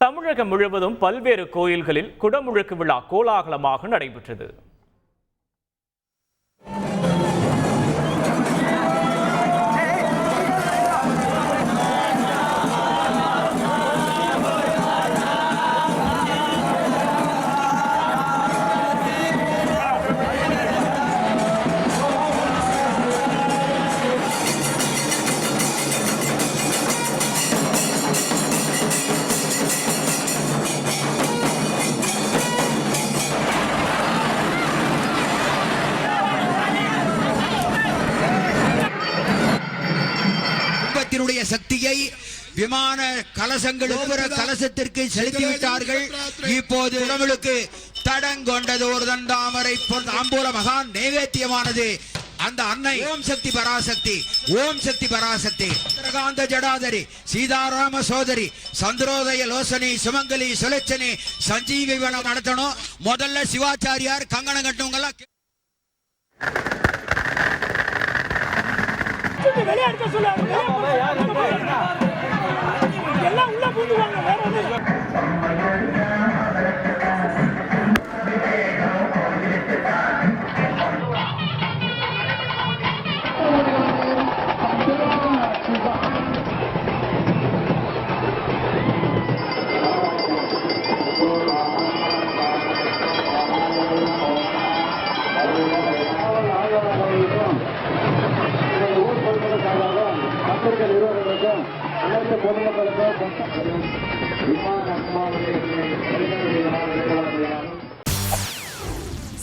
தமிழகம் முழுவதும் பல்வேறு கோயில்களில் குடமுழுக்கு விழா கோலாகலமாக நடைபெற்றது. சக்தியை விமான கலசங்கள் கலசத்திற்கு செலுத்திவிட்டார்கள். இப்போது உடம்புக்கு தடங்கொண்டது ஒரு தண்டாமரை தாம்பூல மகான் நைவேத்தியமானது. அந்த அன்னை ஓம் சக்தி பராசக்தி, ஓம் சக்தி பராசக்தி, சந்திரகாந்த ஜடாதரி, சீதாராம சோதரி, சந்திரோதய லோசனி, சுமங்கலி, சுலட்சணி, சஞ்சீவி வனம் நடத்தணும். முதல்ல சிவாச்சாரியார் கங்கணம் கட்டவங்க எல்லாம் விளையாட்டு சொல்லுவாங்க. எல்லாம் உள்ள பூந்துவாங்க.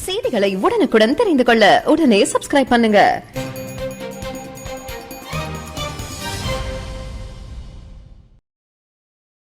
செய்திகளை உடனுக்குடன் தெரிந்து கொள்ள உடனே சப்ஸ்கிரைப் பண்ணுங்க.